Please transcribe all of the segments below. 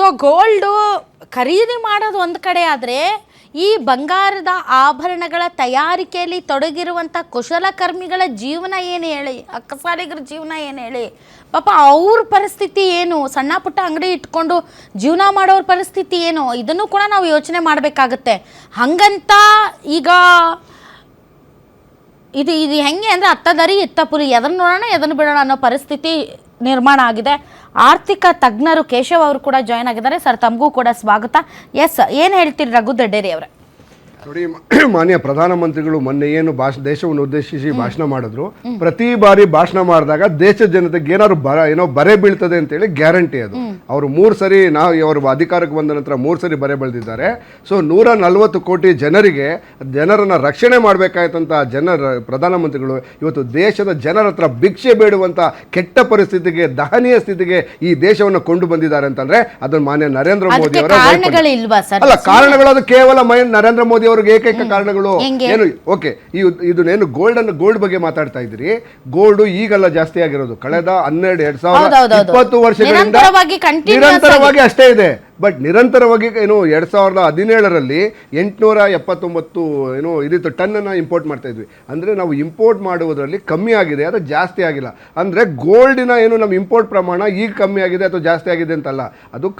So gold ಖರೀದಿ ಮಾಡೋದು ಒಂದು ಕಡೆ ಆದರೆ ಈ ಬಂಗಾರದ ಆಭರಣಗಳ ತಯಾರಿಕೆಯಲ್ಲಿ ತೊಡಗಿರುವಂಥ ಕುಶಲಕರ್ಮಿಗಳ ಜೀವನ ಏನು ಹೇಳಿ, ಅಕ್ಕಸಾಲಿಗರ ಜೀವನ ಏನು ಹೇಳಿ, ಪಾಪ ಅವ್ರ ಪರಿಸ್ಥಿತಿ ಏನು, ಸಣ್ಣ ಪುಟ್ಟ ಅಂಗಡಿ ಇಟ್ಕೊಂಡು ಜೀವನ ಮಾಡೋರ ಪರಿಸ್ಥಿತಿ ಏನು, ಇದನ್ನು ಕೂಡ ನಾವು ಯೋಚನೆ ಮಾಡಬೇಕಾಗತ್ತೆ. ಹಾಗಂತ ಈಗ ಇದು ಹೆಂಗೆ ಅಂದರೆ ಅತ್ತದರಿ ಇತ್ತಪುರಿ, ಎದನ್ನು ನೋಡೋಣ ಎದನ್ನು ಬಿಡೋಣ ಅನ್ನೋ ಪರಿಸ್ಥಿತಿ ನಿರ್ಮಾಣ ಆಗಿದೆ. ಆರ್ಥಿಕ ತಜ್ಞರು ಕೇಶವ್ ಅವರು ಕೂಡ ಜಾಯ್ನ್ ಆಗಿದ್ದಾರೆ. ಸರ್, ತಮಗೂ ಕೂಡ ಸ್ವಾಗತ. ಎಸ್, ಏನು ಹೇಳ್ತೀರಿ ರಘು ದಡ್ಡೇರಿ ಅವರೇ? ನೋಡಿ, ಮಾನ್ಯ ಪ್ರಧಾನಮಂತ್ರಿಗಳು ಮೊನ್ನೆ ಏನು ದೇಶವನ್ನು ಉದ್ದೇಶಿಸಿ ಭಾಷಣ ಮಾಡಿದ್ರು. ಪ್ರತಿ ಬಾರಿ ಭಾಷಣ ಮಾಡಿದಾಗ ದೇಶದ ಜನತೆಗೆ ಏನಾದ್ರು ಬರೆ ಬೀಳ್ತದೆ ಅಂತೇಳಿ ಗ್ಯಾರಂಟಿ ಅದು. ಅವರು 3 ಸರಿ ಅವರು ಅಧಿಕಾರಕ್ಕೆ ಬಂದ ನಂತರ 3 ಸರಿ ಬರೆ ಬೆಳೆದಿದ್ದಾರೆ. ಸೊ 140 ಕೋಟಿ ಜನರನ್ನ ರಕ್ಷಣೆ ಮಾಡಬೇಕಾಯ್ತಂತ ಪ್ರಧಾನಮಂತ್ರಿಗಳು ಇವತ್ತು ದೇಶದ ಜನರ ಹತ್ರ ಭಿಕ್ಷೆ ಬೇಡುವಂತ ಕೆಟ್ಟ ಪರಿಸ್ಥಿತಿಗೆ, ದಹನೀಯ ಸ್ಥಿತಿಗೆ ಈ ದೇಶವನ್ನು ಕೊಂಡು ಬಂದಿದ್ದಾರೆ ಅಂತಂದ್ರೆ ಅದನ್ನು ಮಾನ್ಯ ನರೇಂದ್ರ ಮೋದಿ ಅವರ ಅಲ್ಲ ಕಾರಣಗಳು. ಅದು ಕೇವಲ ನರೇಂದ್ರ ಮೋದಿ ಅವ್ರಿಗೆ ಏಕೈಕ ಕಾರಣಗಳು ಏನು? ಓಕೆ, ಇದನ್ನೇನು ಗೋಲ್ಡ್ ಬಗ್ಗೆ ಮಾತಾಡ್ತಾ ಇದ್ರಿ. ಗೋಲ್ಡ್ ಈಗಲ್ಲ ಜಾಸ್ತಿ ಆಗಿರೋದು, ಕಳೆದ 2020 ವರ್ಷಗಳಿಂದ ನಿರಂತರವಾಗಿ ಅಷ್ಟೇ ಇದೆ. ಬಟ್ ನಿರಂತರವಾಗಿ 2017ರಲ್ಲಿ 879 ಇದಿತ್ತು ಟನ್ನನ್ನು ಇಂಪೋರ್ಟ್ ಮಾಡ್ತಾ ಇದ್ವಿ. ಅಂದರೆ ನಾವು ಇಂಪೋರ್ಟ್ ಮಾಡುವುದರಲ್ಲಿ ಕಮ್ಮಿ ಆಗಿದೆ, ಅದು ಜಾಸ್ತಿ ಆಗಿಲ್ಲ. ಅಂದರೆ ಗೋಲ್ಡಿನ ನಮ್ಮ ಇಂಪೋರ್ಟ್ ಪ್ರಮಾಣ ಈಗ ಕಮ್ಮಿ ಆಗಿದೆ ಅಥವಾ ಜಾಸ್ತಿ ಆಗಿದೆ ಅಂತಲ್ಲ, ಅದು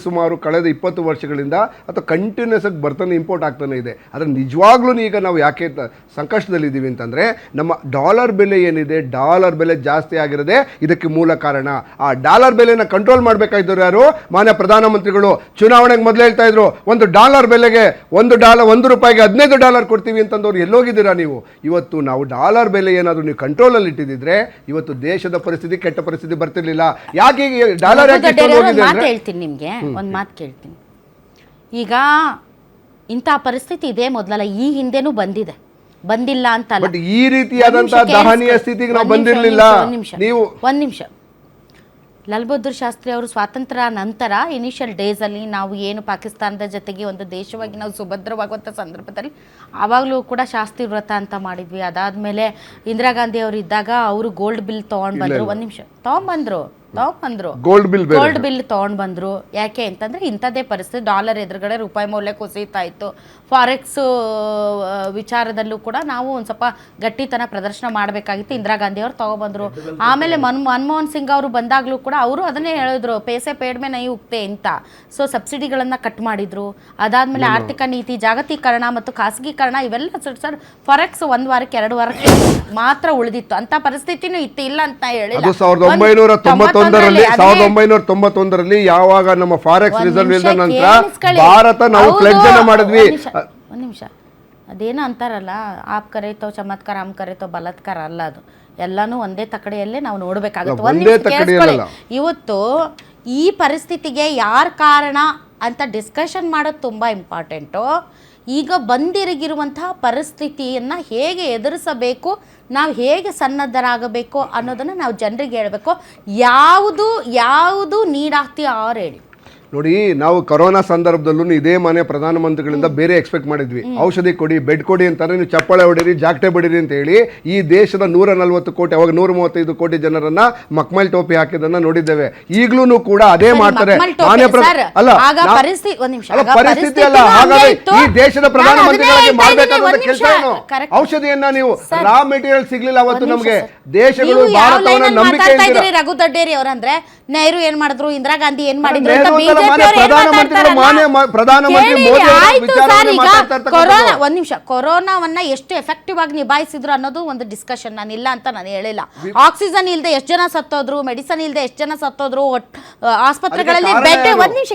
ಸುಮಾರು ಕಳೆದ 20 ವರ್ಷಗಳಿಂದ ಅಥವಾ ಕಂಟಿನ್ಯೂಸ್ ಆಗಿ ಬರ್ತಾನೆ ಇಂಪೋರ್ಟ್ ಆಗ್ತಾನೆ ಇದೆ. ಆದರೆ ನಿಜವಾಗ್ಲೂ ಈಗ ನಾವು ಯಾಕೆ ಸಂಕಷ್ಟದಲ್ಲಿದ್ದೀವಿ ಅಂತಂದರೆ ನಮ್ಮ ಡಾಲರ್ ಬೆಲೆ ಏನಿದೆ, ಡಾಲರ್ ಬೆಲೆ ಜಾಸ್ತಿ ಆಗಿರೋದೇ ಇದಕ್ಕೆ ಮೂಲ ಕಾರಣ. ಆ ಡಾಲರ್ ಬೆಲೆನ ಕಂಟ್ರೋಲ್ ಮಾಡಬೇಕಾಗಿದ್ದರು ಯಾರು? ಮಾನ್ಯ ಪ್ರಧಾನಮಂತ್ರಿಗಳು. ಚುನಾವಣೆಗೆ ಮೊದಲು ಹೇಳ್ತಾ ಇದ್ರು $1 ಬೆಲೆಗೆ $1 $15 ಕೊಡ್ತೀವಿ ಅಂತಂದವ್ರು ಎಲ್ಲೋಗಿದ್ದೀರಾ ನೀವು? ಇವತ್ತು ನಾವು ಡಾಲರ್ ಬೆಲೆ ಏನಾದ್ರು ನೀವು ಕಂಟ್ರೋಲ್ ಅಲ್ಲಿ ಇಟ್ಟಿದ್ರೆ ಇವತ್ತು ದೇಶದ ಪರಿಸ್ಥಿತಿ ಕೆಟ್ಟ ಪರಿಸ್ಥಿತಿ ಬರ್ತಿರ್ಲಿಲ್ಲ. ಯಾಕೆ ಡಾಲರ್ ಹೇಳ್ತೀನಿ ನಿಮ್ಗೆ ಒಂದು ಮಾತು ಕೇಳ್ತೀನಿ. ಈಗ ಇಂಥ ಪರಿಸ್ಥಿತಿ ಇದೆ ಮೊದಲಲ್ಲ, ಈ ಹಿಂದೆನೂ ಬಂದಿಲ್ಲ ಅಂತಲ್ಲ. ಬಟ್ ಈ ರೀತಿಯಾದಂತಹ ದಹನೀಯ ಸ್ಥಿತಿಗೆ ನಾವು ಬಂದಿರಲಿಲ್ಲ. ಒಂದು ನಿಮಿಷ. ಲಾಲ್ ಬಹದ್ದೂರ್ ಶಾಸ್ತ್ರಿ ಅವರು ಸ್ವಾತಂತ್ರ್ಯ ನಂತರ ಇನಿಷಿಯಲ್ ಡೇಸಲ್ಲಿ ನಾವು ಏನು ಪಾಕಿಸ್ತಾನದ ಜೊತೆಗೆ ಒಂದು ದೇಶವಾಗಿ ನಾವು ಸುಭದ್ರವಾಗುವಂಥ ಸಂದರ್ಭದಲ್ಲಿ ಆವಾಗಲೂ ಕೂಡ ಶಾಸ್ತ್ರಿ ವ್ರತ ಅಂತ ಮಾಡಿದ್ವಿ. ಅದಾದಮೇಲೆ ಇಂದಿರಾ ಗಾಂಧಿ ಅವರು ಇದ್ದಾಗ ಅವರು ಗೋಲ್ಡ್ ಬಿಲ್ ತೊಗೊಂಡು ಬಂದರು. ಒಂದು ನಿಮಿಷ ತೊಗೊಂಡ್ಬಂದ್ರು ಗೋಲ್ಡ್ ಬಿಲ್ ತೊಗೊಂಡು ಬಂದರು. ಯಾಕೆ ಅಂತಂದರೆ ಇಂಥದ್ದೇ ಪರಿಸ್ಥಿತಿ, ಡಾಲರ್ ಎದುರುಗಡೆ ರೂಪಾಯಿ ಮೌಲ್ಯ ಕುಸಿತಾ ಇತ್ತು. ಫಾರೆಕ್ಸ್ ವಿಚಾರದಲ್ಲೂ ಕೂಡ ನಾವು ಒಂದು ಸ್ವಲ್ಪ ಗಟ್ಟಿತನ ಪ್ರದರ್ಶನ ಮಾಡಬೇಕಾಗಿತ್ತು. ಇಂದಿರಾ ಗಾಂಧಿ ಅವರು ತೊಗೊಬಂದರು. ಆಮೇಲೆ ಮನಮೋಹನ್ ಸಿಂಗ್ ಅವರು ಬಂದಾಗಲೂ ಕೂಡ ಅವರು ಅದನ್ನೇ ಹೇಳಿದ್ರು, ಪೇಸೆ ಪೇಡ್ಮೆ ನೈ ಉಕ್ತೆ ಅಂತ. ಸೊ ಸಬ್ಸಿಡಿಗಳನ್ನು ಕಟ್ ಮಾಡಿದ್ರು. ಅದಾದಮೇಲೆ ಆರ್ಥಿಕ ನೀತಿ, ಜಾಗತೀಕರಣ ಮತ್ತು ಖಾಸಗೀಕರಣ ಇವೆಲ್ಲ ಸರ್ ಫಾರೆಕ್ಸ್ 1 ವಾರಕ್ಕೆ 2 ವಾರಕ್ಕೆ ಮಾತ್ರ ಉಳಿದಿತ್ತು. ಅಂತ ಪರಿಸ್ಥಿತಿನೂ ಇತ್ತು, ಇಲ್ಲ ಅಂತ ಹೇಳಿಲ್ಲ. 1991ರಲ್ಲಿ ಯಾವಾಗ ನಮ್ಮ ಫಾರೆಕ್ಸ್ ರಿಸರ್ವ್ ಇಲ್ಲದ ನಂತರ ಭಾರತ ನಾವು ಪ್ಲೆಡ್ಜ್ ಅನ್ನು ಮಾಡಿದ್ವಿ. ಒಂದು ನಿಮಿಷ, ಅದೇನೋ ಅಂತಾರಲ್ಲ, ಆಪ್ ಕರೆತೋ ಚಮತ್ಕಾರ, ಆಮ್ ಕರೆತೋ ಬಲಾತ್ಕಾರ ಅಲ್ಲ, ಅದು ಎಲ್ಲಾನು ಒಂದೇ ತಕಡೆಯಲ್ಲೇ ನಾವು ನೋಡ್ಬೇಕಾಗುತ್ತೆ. ಇವತ್ತು ಈ ಪರಿಸ್ಥಿತಿಗೆ ಯಾರ ಕಾರಣ ಅಂತ ಡಿಸ್ಕಷನ್ ಮಾಡೋದು ತುಂಬ ಇಂಪಾರ್ಟೆಂಟು. ಈಗ ಬಂದಿರಗಿರುವಂತಹ ಪರಿಸ್ಥಿತಿಯನ್ನು ಹೇಗೆ ಎದುರಿಸಬೇಕು, ನಾವು ಹೇಗೆ ಸನ್ನದ್ಧರಾಗಬೇಕು ಅನ್ನೋದನ್ನು ನಾವು ಜನರಿಗೆ ಹೇಳಬೇಕು. ಯಾವುದು ನೀಡಾಗ್ತಿ ಅವ್ರು ಹೇಳಿ. ನೋಡಿ, ನಾವು ಕೊರೋನಾ ಸಂದರ್ಭದಲ್ಲೂ ಇದೇ ಮನೆ ಪ್ರಧಾನಮಂತ್ರಿಗಳಿಂದ ಬೇರೆ ಎಕ್ಸ್ಪೆಕ್ಟ್ ಮಾಡಿದ್ವಿ. ಔಷಧಿ ಕೊಡಿ, ಬೆಡ್ ಕೊಡಿ ಅಂತಂದ್ರೆ ನೀವು ಚಪ್ಪಾಳೆ ಹೊಡಿರಿ, ಜಾಗಟೆ ಬಡಿರಿ ಅಂತ ಹೇಳಿ ಈ ದೇಶದ 140 ಕೋಟಿ, ಅವಾಗ 135 ಕೋಟಿ ಜನರನ್ನ ಮಕ್ಮಲ್ ಟೋಪಿ ಹಾಕಿದನ್ನ ನೋಡಿದ್ದೇವೆ. ಈಗಲೂ ಕೂಡ ಅದೇ ಮಾಡ್ತಾರೆ. ಪರಿಸ್ಥಿತಿ ಅಲ್ಲ, ಹಾಗಾದ್ರೆ ಈ ದೇಶದ ಪ್ರಧಾನಮಂತ್ರಿಗಳಿಗೆ ಮಾಡಬೇಕಾದ ಕೆಲಸ ಏನು? ಔಷಧಿಯನ್ನ ನೀವು ರಾ ಮೆಟೀರಿಯಲ್ ಸಿಗ್ಲಿಲ್ಲ ಅವತ್ತು ನಮಗೆ. ದೇಶಗಳು ಭಾರತವನ್ನ ನಂಬಿಕೆ ರಘು ದಡ್ಡೇರಿ ಅವರಂದ್ರೆ ನೆಹರು ಏನ್ ಮಾಡಿದ್ರು, ಇಂದಿರಾ ಗಾಂಧಿ ಏನ್ ಮಾಡಿದ್ರು, ಒಂದ್ ನಿಮಿಷ, ಕೊರೋನಾವನ್ನ ಎಷ್ಟು ಎಫೆಕ್ಟಿವ್ ಆಗಿ ನಿಭಾಯಿಸಿದ್ರು ಅನ್ನೋದು ಒಂದು ಡಿಸ್ಕಷನ್. ನಾನು ಇಲ್ಲ ಅಂತ ನಾನು ಹೇಳಿಲ್ಲ. ಆಕ್ಸಿಜನ್ ಇಲ್ಲದೆ ಎಷ್ಟು ಜನ ಸತ್ತೋದ್ರು, ಮೆಡಿಸನ್ ಇಲ್ಲದೆ ಎಷ್ಟು ಜನ ಸತ್ತೋದ್ರು, ಆಸ್ಪತ್ರೆಗಳಲ್ಲಿ ಬೆಡ್. ಒಂದ್ ನಿಮಿಷ,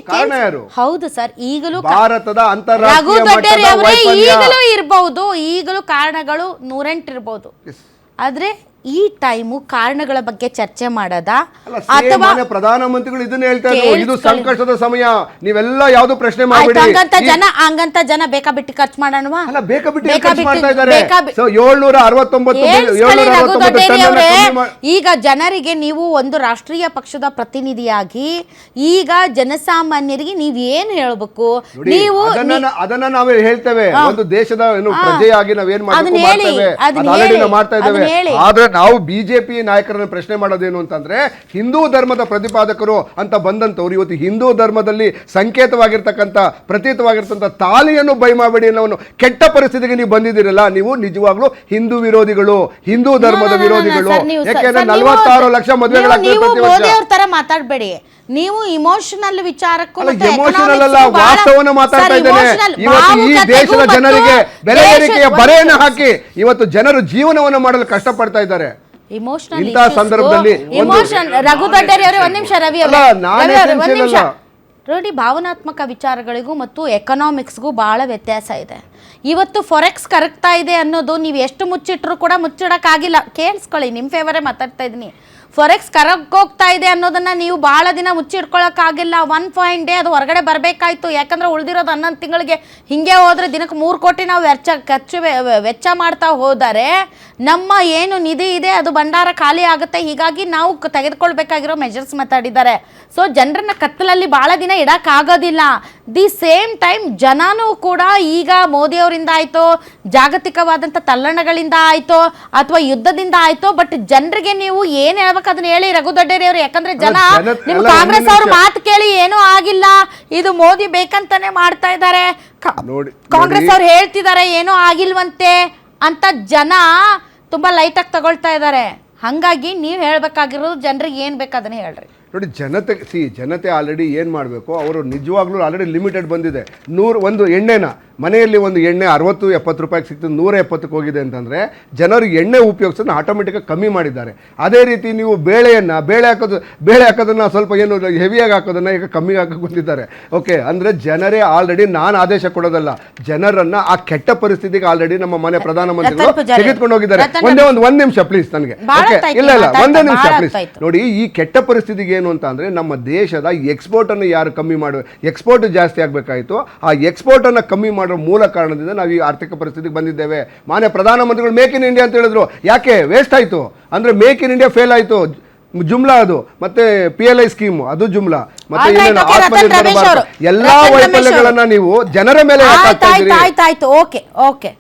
ಹೌದು ಸರ್, ಈಗಲೂ ಭಾರತದ ರಘು ದಡ್ಡೇರಿ ಅವರೇ ಈಗಲೂ ಇರಬಹುದು, ಈಗಲೂ ಕಾರಣಗಳು 108 ಇರಬಹುದು. ಆದ್ರೆ ಈ ಟೈಮು ಕಾರಣಗಳ ಬಗ್ಗೆ ಚರ್ಚೆ ಮಾಡದ ಅಥವಾ ಪ್ರಧಾನಮಂತ್ರಿಗಳು ಇದನ್ನ ಹೇಳ್ತಾ ಇದ್ರು, ಇದು ಸಂಕಷ್ಟದ ಸಮಯ, ನೀವೆಲ್ಲ ಯಾವ್ದು ಪ್ರಶ್ನೆ ಮಾಡಬೇಡಿ. ಹಂಗಂತ ಜನ ಬೇಕಾಬಿಟ್ಟು ಖರ್ಚು ಮಾಡೋಣವಾ? ಅಲ್ಲ, ಬೇಕಾಬಿಟ್ಟು ಮಾಡ್ತಾ ಇದ್ದಾರೆ. 769 ಈಗ ಜನರಿಗೆ ನೀವು ಒಂದು ರಾಷ್ಟ್ರೀಯ ಪಕ್ಷದ ಪ್ರತಿನಿಧಿಯಾಗಿ ಈಗ ಜನಸಾಮಾನ್ಯರಿಗೆ ನೀವ್ ಏನ್ ಹೇಳ್ಬೇಕು? ನೀವು ಅದನ್ನ ನಾವೇ ಹೇಳ್ತೇವೆ, ಒಂದು ದೇಶದ ಪ್ರಜೆಯಾಗಿ ನಾವೇನ್ ಮಾಡ್ತಾ ಇದ್ದೇವೆ. ಆದ್ರೆ ನಾವು ಬಿಜೆಪಿ ನಾಯಕರನ್ನು ಪ್ರಶ್ನೆ ಮಾಡೋದೇನು ಅಂತಂದ್ರೆ ಹಿಂದೂ ಧರ್ಮದ ಪ್ರತಿಪಾದಕರು ಅಂತ ಬಂದಂತವ್ರು ಇವತ್ತು ಹಿಂದೂ ಧರ್ಮದಲ್ಲಿ ಸಂಕೇತವಾಗಿರ್ತಕ್ಕಂಥ ಪ್ರತೀತವಾಗಿರ್ತಕ್ಕಂಥ ತಾಲಿಯನ್ನು ಬೈ ಮಾಡಬೇಡಿ ಅನ್ನೋ ಕೆಟ್ಟ ಪರಿಸ್ಥಿತಿಗೆ ನೀವು ಬಂದಿದ್ದೀರಲ್ಲ, ನೀವು ನಿಜವಾಗ್ಲೂ ಹಿಂದೂ ವಿರೋಧಿಗಳು, ಹಿಂದೂ ಧರ್ಮದ ವಿರೋಧಿಗಳು. ಯಾಕೆಂದ್ರೆ 46 ಲಕ್ಷ ಮದುವೆಗಳಾಗ್ತವೆ ಪ್ರತಿ ವರ್ಷ. ಮೋದಿ ಅವ್ರ ತರ ಮಾತಾಡ್ಬೇಡಿ, ನೀವು ಇಮೋಷನಲ್ ವಿಚಾರಕ್ಕೂ ಎಮೋಷನಲ್ ಅಲ್ಲ, ವಾಸ್ತವವನ್ನು ಮಾತಾಡ್ತಾ ಇದ್ದೇನೆ. ಇವತ್ತು ಈ ದೇಶದ ಜನರಿಗೆ ಬೆಲೆ ಏರಿಕೆಯ ಬರೆಯನ್ನು ಹಾಕಿ ಇವತ್ತು ಜನರು ಜೀವನವನ್ನು ಮಾಡಲು ಕಷ್ಟಪಡ್ತಾ ಇದ್ದಾರೆ. ಇಮೋಷನಲ್ ಇಂತಹ ಸಂದರ್ಭದಲ್ಲಿ ರಘು ದಡ್ಡೇರಿ ಅವರೇ ಒಂದ್ ನಿಮಿಷ, ರವಿ ಅಲ್ಲ, ನಾನೇ essential ಅಲ್ಲ. ನೋಡಿ, ಭಾವನಾತ್ಮಕ ವಿಚಾರಗಳಿಗೂ ಮತ್ತು ಎಕನಾಮಿಕ್ಸ್ಗೂ ಬಹಳ ವ್ಯತ್ಯಾಸ ಇದೆ. ಇವತ್ತು ಫಾರೆಕ್ಸ್ ಕರಗ್ತಾ ಇದೆ ಅನ್ನೋದು ನೀವು ಎಷ್ಟು ಮುಚ್ಚಿಟ್ರು ಕೂಡ ಮುಚ್ಚಿಡಕ್ಕಾಗಿಲ್ಲ. ಕೇಳಿಸ್ಕೊಳ್ಳಿ, ನಿಮ್ಮ ಫೇವರೇ ಮಾತಾಡ್ತಾ ಇದ್ದೀನಿ. ಫಾರೆಕ್ಸ್ ಕರಗೋಗ್ತಾ ಇದೆ ಅನ್ನೋದನ್ನ ನೀವು ಭಾಳ ದಿನ ಮುಚ್ಚಿಟ್ಕೊಳ್ಳೋಕ್ಕಾಗಿಲ್ಲ. 1 ಫೈನ್ ಡೇ ಅದು ಹೊರಗಡೆ ಬರಬೇಕಾಯ್ತು. ಯಾಕಂದ್ರೆ ಉಳಿದಿರೋದು 11 ತಿಂಗಳಿಗೆ ಹಿಂಗೆ ಹೋದ್ರೆ ದಿನಕ್ಕೆ 3 ಕೋಟಿ ನಾವು ವೆಚ್ಚ ಮಾಡ್ತಾ ಹೋದರೆ ನಮ್ಮ ಏನು ನಿಧಿ ಇದೆ ಅದು ಭಂಡಾರ ಖಾಲಿ ಆಗುತ್ತೆ. ಹೀಗಾಗಿ ನಾವು ತೆಗೆದುಕೊಳ್ಬೇಕಾಗಿರೋ ಮೆಜರ್ಸ್ ಮಾತಾಡಿದ್ದಾರೆ. ಸೊ ಜನರನ್ನ ಕತ್ತಲಲ್ಲಿ ಭಾಳ ದಿನ ಇಡೋಕ್ಕಾಗೋದಿಲ್ಲ. ದಿ ಸೇಮ್ ಟೈಮ್ ಜನನೂ ಕೂಡ ಈಗ ಮೋದಿಯವರಿಂದ ಆಯಿತೋ, ಜಾಗತಿಕವಾದಂಥ ತಲ್ಲಣಗಳಿಂದ ಆಯಿತೋ ಅಥವಾ ಯುದ್ಧದಿಂದ ಆಯಿತೋ, ಬಟ್ ಜನರಿಗೆ ನೀವು ಏನು ಹೇಳ್ಬೇಕು ಅದನ್ನ ಹೇಳಿ ರಘು ದಡ್ಡೇರಿ ಅವರು. ಯಾಕಂದ್ರೆ ಜನ ನಿಮ್ ಕಾಂಗ್ರೆಸ್ ಅವ್ರ ಮಾತು ಕೇಳಿ ಏನೂ ಆಗಿಲ್ಲ, ಇದು ಮೋದಿ ಬೇಕಂತಾನೆ ಮಾಡ್ತಾ ಇದ್ದಾರೆ, ಕಾಂಗ್ರೆಸ್ ಅವ್ರು ಹೇಳ್ತಿದ್ದಾರೆ ಏನೂ ಆಗಿಲ್ವಂತೆ ಅಂತ ಜನ ತುಂಬಾ ಲೈಟಾಗಿ ತಗೊಳ್ತಾ ಇದ್ದಾರೆ. ಹಾಗಾಗಿ ನೀವು ಹೇಳ್ಬೇಕಾಗಿರೋದು ಜನರಿಗೆ ಏನು ಬೇಕು ಅದನ್ನ ಹೇಳ್ರಿ. ನೋಡಿ, ಜನತೆ ಆಲ್ರೆಡಿ ಏನು ಮಾಡಬೇಕು, ಅವರು ನಿಜವಾಗ್ಲೂ ಆಲ್ರೆಡಿ ಲಿಮಿಟೆಡ್ ಬಂದಿದೆ. ಒಂದು ಎಣ್ಣೆನ ಮನೆಯಲ್ಲಿ ಒಂದು ಎಣ್ಣೆ 60-70 ರೂಪಾಯಿಗೆ ಸಿಗ್ತದೆ, 170ಕ್ಕೆ ಹೋಗಿದೆ ಅಂತಂದರೆ ಜನರು ಎಣ್ಣೆ ಉಪಯೋಗಿಸೋದನ್ನ ಆಟೋಮೆಟಿಕಾಗಿ ಕಮ್ಮಿ ಮಾಡಿದ್ದಾರೆ. ಅದೇ ರೀತಿ ನೀವು ಬೇಳೆ ಹಾಕೋದನ್ನು ಸ್ವಲ್ಪ ಏನು ಹೆವಿಯಾಗಿ ಹಾಕೋದನ್ನು ಈಗ ಕಮ್ಮಿ ಹಾಕಕ್ಕೆ ಬಂದಿದ್ದಾರೆ. ಓಕೆ, ಅಂದರೆ ಜನರೇ ಆಲ್ರೆಡಿ ನಾನು ಆದೇಶ ಕೊಡೋದಲ್ಲ, ಜನರನ್ನು ಆ ಕೆಟ್ಟ ಪರಿಸ್ಥಿತಿಗೆ ಆಲ್ರೆಡಿ ನಮ್ಮ ಮನೆ ಪ್ರಧಾನಮಂತ್ರಿಗಳು ತೆಗೆದುಕೊಂಡು ಹೋಗಿದ್ದಾರೆ. ಒಂದು ನಿಮಿಷ ಪ್ಲೀಸ್ ನನಗೆ. ಇಲ್ಲ ಒಂದೇ ನಿಮಿಷ ಪ್ಲೀಸ್. ನೋಡಿ, ಈ ಕೆಟ್ಟ ಪರಿಸ್ಥಿತಿಗೆ ಏನು ಅಂತ ಅಂದರೆ ನಮ್ಮ ದೇಶದ ಎಕ್ಸ್ಪೋರ್ಟನ್ನು ಯಾರು ಕಮ್ಮಿ ಎಕ್ಸ್ಪೋರ್ಟ್ ಜಾಸ್ತಿ ಆಗಬೇಕಾಯಿತು, ಆ ಎಕ್ಸ್ಪೋರ್ಟನ್ನು ಕಮ್ಮಿ ಮಾಡೋ ಮೂಲ ಕಾರಣದಿಂದ ನಾವು ಈ ಆರ್ಥಿಕ ಪರಿಸ್ಥಿತಿಗೆ ಬಂದಿದ್ದೇವೆ. ಮಾನ್ಯ ಪ್ರಧಾನಮಂತ್ರಿಗಳು ಮೇಕ್ ಇನ್ ಇಂಡಿಯಾ ಅಂತ ಹೇಳಿದ್ರು, ಯಾಕೆ ವೇಸ್ಟ್ ಆಯಿತು ಅಂದರೆ ಮೇಕ್ ಇನ್ ಇಂಡಿಯಾ ಫೇಲ್ ಆಯಿತು. ಜುಮ್ಲಾ ಅದು, ಮತ್ತೆ PLI ಸ್ಕೀಮ್ ಅದು ಜುಮ್ಲಾ, ಮತ್ತೆ ಎಲ್ಲಾ ವೈಫಲ್ಯಗಳನ್ನ ನೀವು ಜನರ ಮೇಲೆ ಆಯ್ತು. ಓಕೆ